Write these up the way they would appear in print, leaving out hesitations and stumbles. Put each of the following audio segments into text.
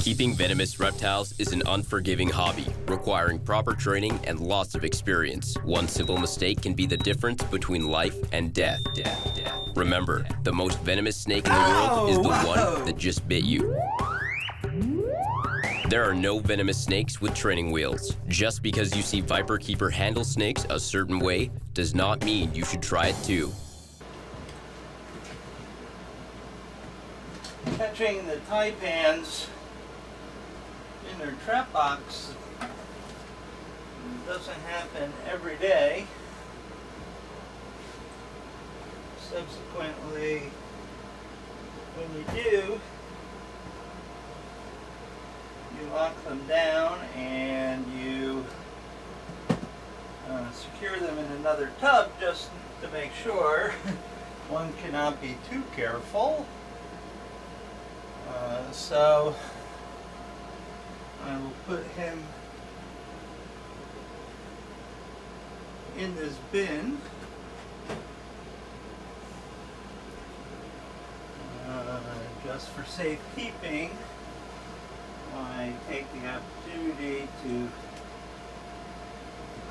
Keeping venomous reptiles is an unforgiving hobby, requiring proper training and lots of experience. One simple mistake can be the difference between life and death. Remember, the most venomous snake in the world is the one that just bit you. There are no venomous snakes with training wheels. Just because you see viperkeeper handle snakes a certain way does not mean you should try it too. Catching the taipans in their trap box doesn't happen every day. Subsequently, when you do, you lock them down and you secure them in another tub just to make sure. One cannot be too careful. So I will put him in this bin. Just for safekeeping, I take the opportunity to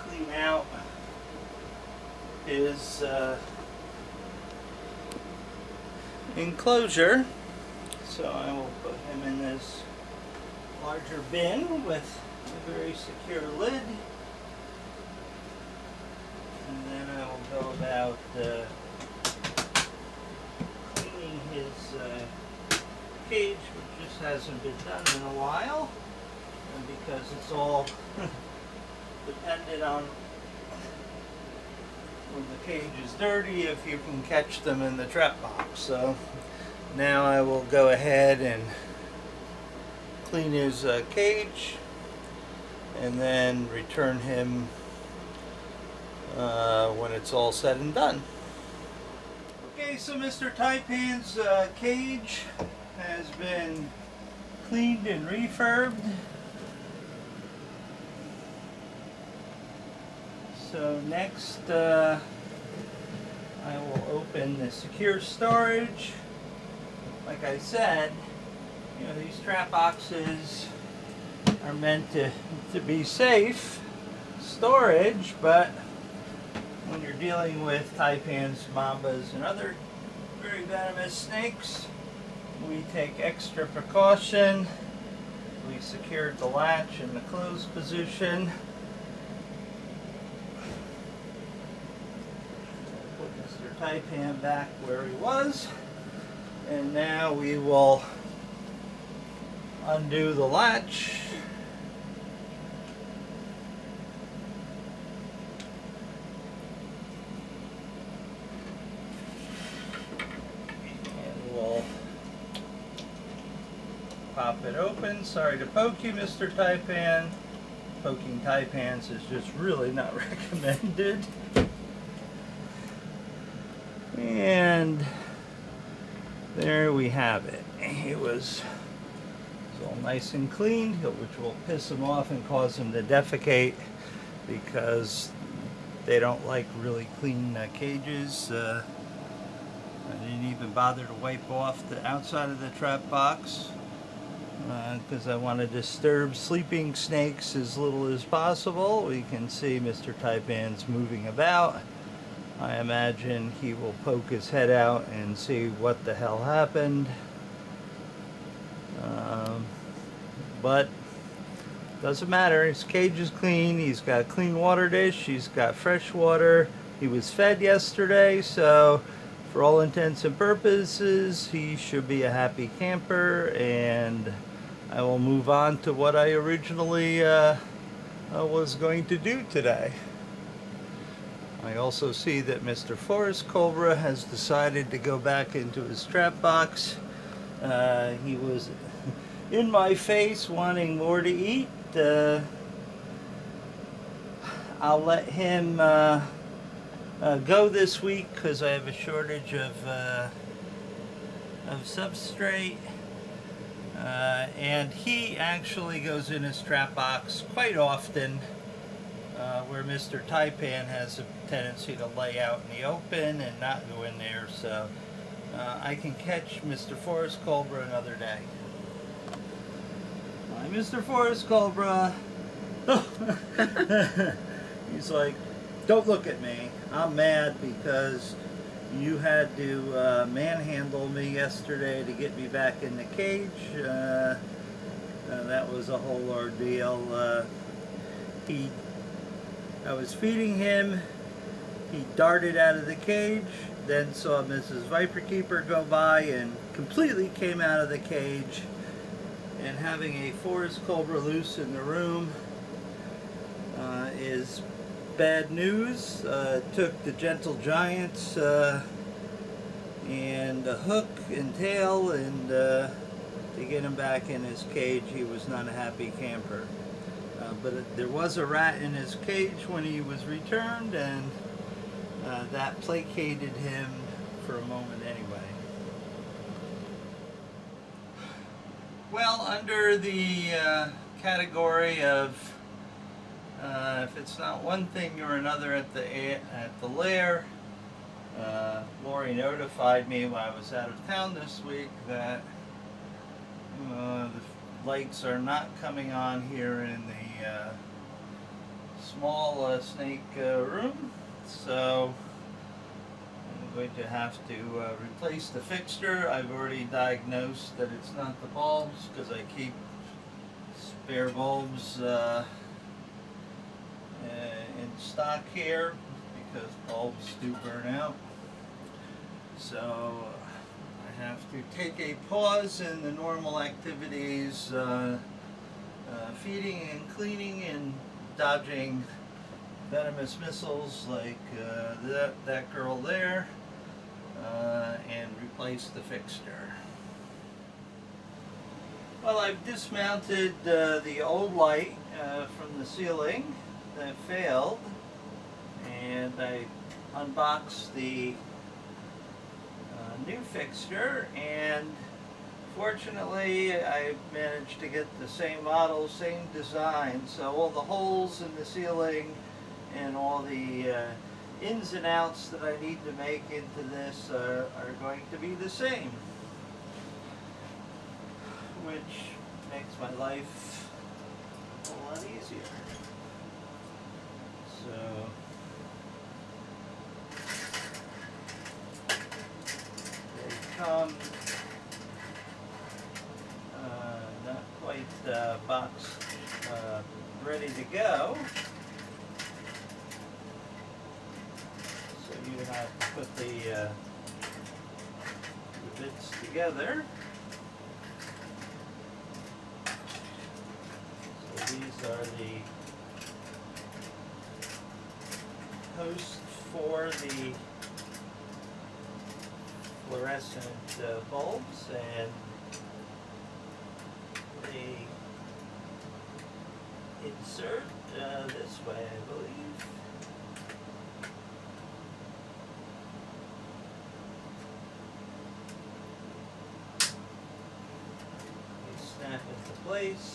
clean out his enclosure. So I will put him in this larger bin with a very secure lid. And then I will go about cleaning his cage, which just hasn't been done in a while. And because it's all dependent on when the cage is dirty, if you can catch them in the trap box. So now I will go ahead and clean his cage and then return him when it's all said and done. Okay, so Mr. Taipan's cage has been cleaned and refurbed. So next I will open the secure storage. Like I said, you know, these trap boxes are meant to be safe storage, but when you're dealing with taipans, mambas, and other very venomous snakes, we take extra precaution. We secured the latch in the closed position. Put Mr. Taipan back where he was. And now we will undo the latch. And we'll pop it open. Sorry to poke you, Mr. Taipan. Poking taipans is just really not recommended. And there we have it. It was all nice and clean, which will piss them off and cause them to defecate because they don't like really clean cages. I didn't even bother to wipe off the outside of the trap box because I want to disturb sleeping snakes as little as possible. We can see Mr. Taipan's moving about. I imagine he will poke his head out and see what the hell happened. But doesn't matter. His cage is clean. He's got a clean water dish. He's got fresh water. He was fed yesterday, so for all intents and purposes, he should be a happy camper. And I will move on to what I originally was going to do today. I also see that Mr. Forest Cobra has decided to go back into his trap box. He was in my face wanting more to eat. I'll let him go this week because I have a shortage of substrate. And he actually goes in his trap box quite often. Where Mr. Taipan has a tendency to lay out in the open and not go in there, so I can catch Mr. Forest Cobra another day. Hi, Mr. Forest Cobra. He's like, don't look at me. I'm mad because you had to manhandle me yesterday to get me back in the cage. That was a whole ordeal. I was feeding him. He darted out of the cage, then saw Mrs. Viperkeeper go by and completely came out of the cage. And having a forest cobra loose in the room is bad news. Took the gentle giants and a hook and tail, and to get him back in his cage. He was not a happy camper. But there was a rat in his cage when he was returned, and that placated him for a moment anyway. Well, under the category of if it's not one thing or another at the lair, Lori notified me when I was out of town this week that the lights are not coming on here in the small snake room, so I'm going to have to replace the fixture. I've already diagnosed that it's not the bulbs because I keep spare bulbs in stock here because bulbs do burn out. So I have to take a pause in the normal activities, feeding and cleaning and dodging venomous missiles like that girl there, and replace the fixture. Well, I've dismounted the old light from the ceiling that failed, and I unboxed the new fixture, and fortunately I managed to get the same model, same design, so all the holes in the ceiling and all the ins and outs that I need to make into this are going to be the same, which makes my life a whole lot easier. So they come not quite boxed, ready to go. So you have to put the bits together. So these are the posts for the fluorescent bulbs, and they insert this way, I believe. They snap into place.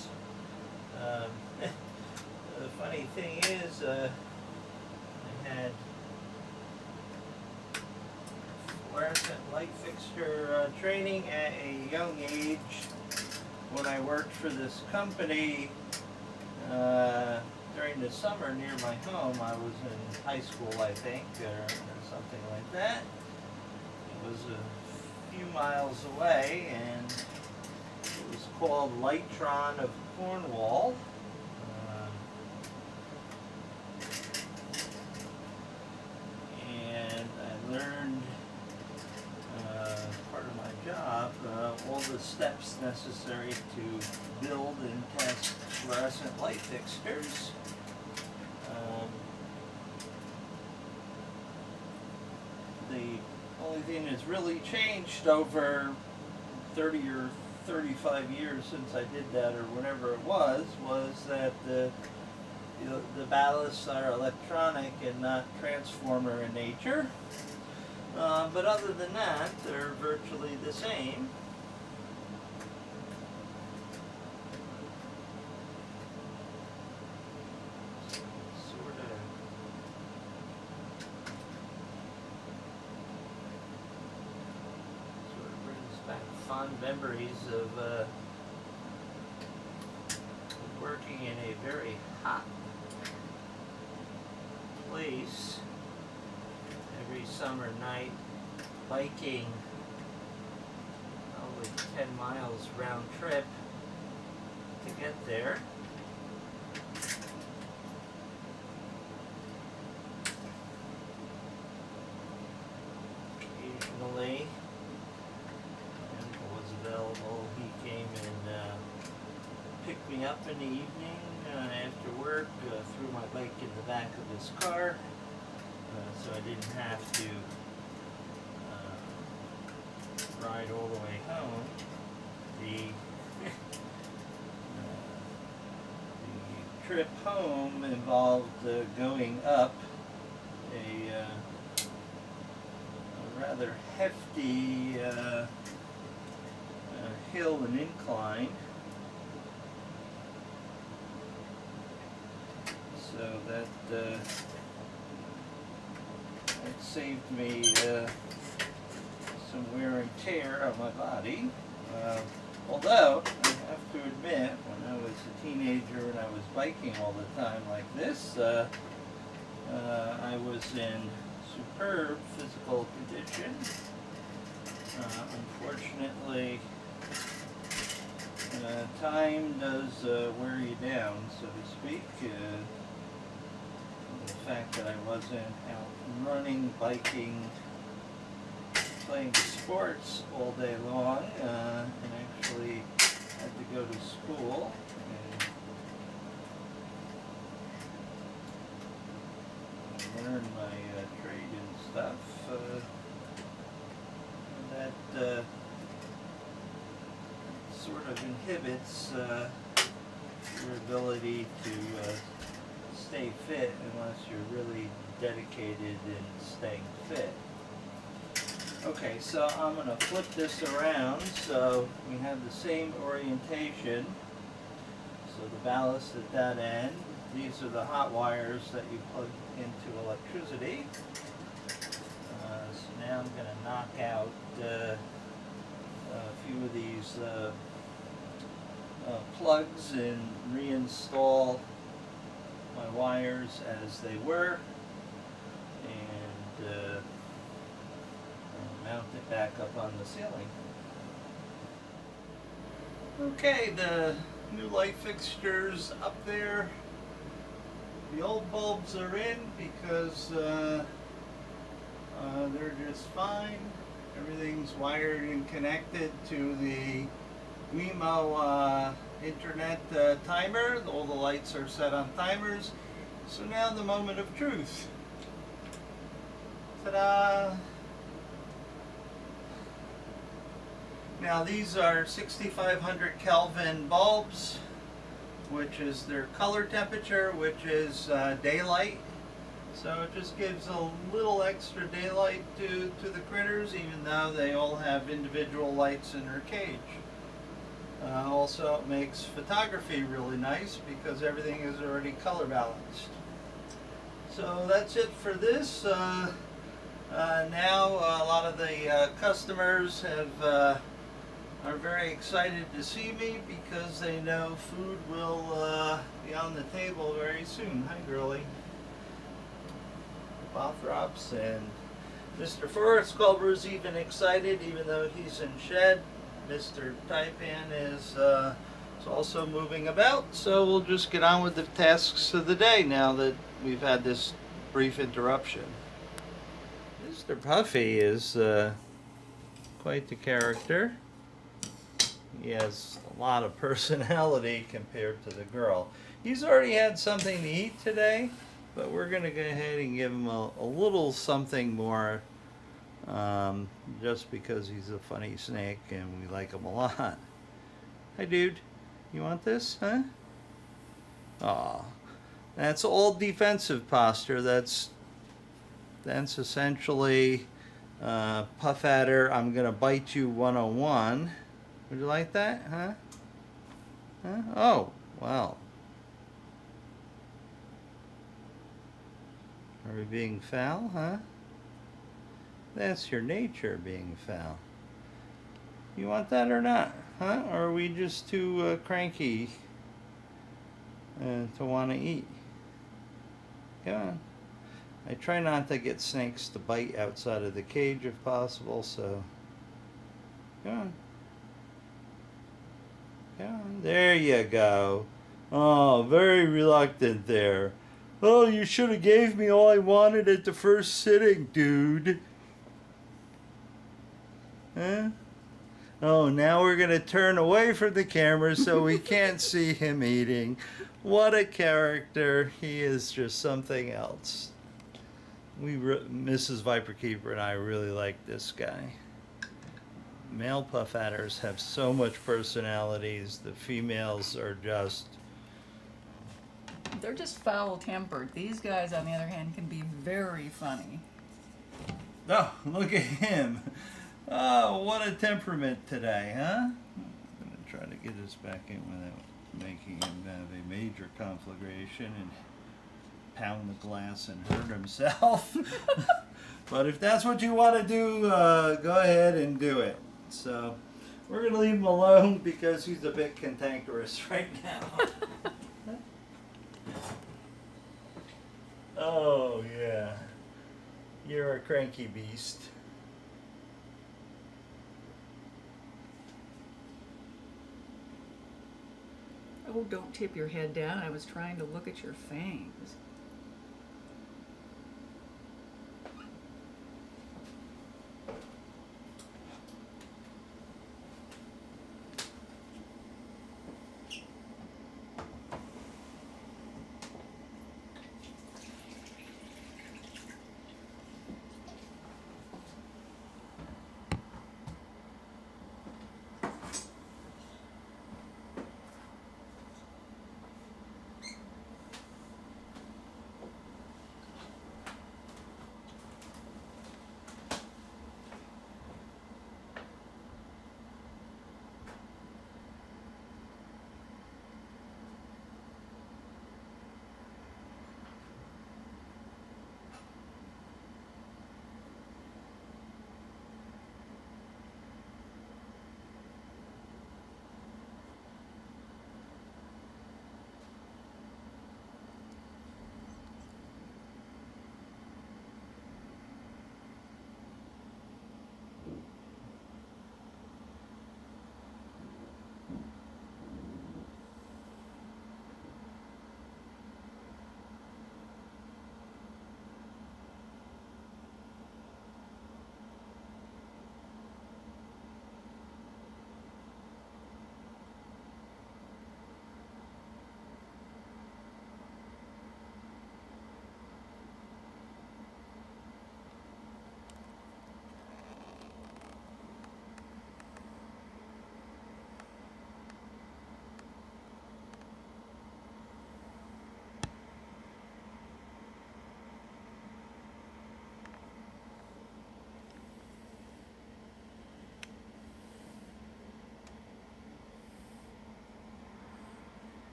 The funny thing is, I had fluorescent light fixture training at a young age when I worked for this company. During the summer near my home. I was in high school, I think, or something like that. It was a few miles away, and it was called Lightron of Cornwall. And I learned, part of my job, all the steps necessary to build and test fluorescent light fixtures. The only thing that's really changed over 30 or 35 years since I did that, or whenever it was that the ballasts are electronic and not transformer in nature. But other than that, they're virtually the same. Sort of brings back fond memories of very hot place. Every summer night, biking probably 10 miles round trip to get there. Occasionally, when was available, he came and picked me up in the evening after work, threw my bike in the back of his car, so I didn't have to ride all the way home. The trip home involved going up a rather hefty hill and incline. So that saved me some wear and tear on my body. Although, I have to admit, when I was a teenager and I was biking all the time like this, I was in superb physical condition. Unfortunately, time does wear you down, so to speak. The fact that I wasn't out running, biking, playing sports all day long, and actually had to go to school and learn my trade and stuff. That sort of inhibits your ability to stay fit unless you're really dedicated in staying fit. Okay, so I'm going to flip this around so we have the same orientation. So the ballast at that end. These are the hot wires that you plug into electricity. So now I'm going to knock out a few of these plugs and reinstall my wires as they were, and mount it back up on the ceiling. Okay, the new light fixtures up there. The old bulbs are in because they're just fine. Everything's wired and connected to the Wemo internet timer. All the lights are set on timers. So now the moment of truth. Ta-da! Now these are 6500 Kelvin bulbs, which is their color temperature, which is daylight. So it just gives a little extra daylight to the critters, even though they all have individual lights in their cage. Also, it makes photography really nice because everything is already color balanced. So that's it for this. Now a lot of the customers are very excited to see me because they know food will be on the table very soon. Hi, girlie. Bothrops, and Mr. Forest Culver is even excited, even though he's in shed. Mr. Taipan is also moving about, so we'll just get on with the tasks of the day now that we've had this brief interruption. Mr. Puffy is quite the character. He has a lot of personality compared to the girl. He's already had something to eat today, but we're going to go ahead and give him a little something more, just because he's a funny snake and we like him a lot. Hi, dude. You want this, huh? Aw. That's all defensive posture. That's essentially puff at her, I'm going to bite you 101. Would you like that, huh? Huh? Oh, well. Are we being foul, huh? That's your nature, being foul. You want that or not, huh? Or are we just too cranky to want to eat. Come on. I try not to get snakes to bite outside of the cage if possible, so come on. Come on. There you go. Oh, very reluctant there. Oh, you should have gave me all I wanted at the first sitting, dude. Huh? Oh, now we're going to turn away from the camera so we can't see him eating. What a character. He is just something else. Mrs. Viperkeeper and I really like this guy. Male puff adders have so much personalities. The females are just... They're just foul-tempered. These guys, on the other hand, can be very funny. Oh, look at him. Oh, what a temperament today, huh? I'm going to try to get us back in without making him have a major conflagration and pound the glass and hurt himself. But if that's what you want to do, go ahead and do it. So we're going to leave him alone because he's a bit cantankerous right now. Oh, yeah. You're a cranky beast. Oh, don't tip your head down. I was trying to look at your fangs.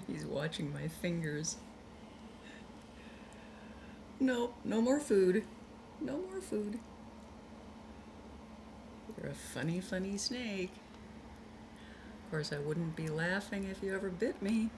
He's watching my fingers. No, no more food. No more food. You're a funny, funny snake. Of course, I wouldn't be laughing if you ever bit me.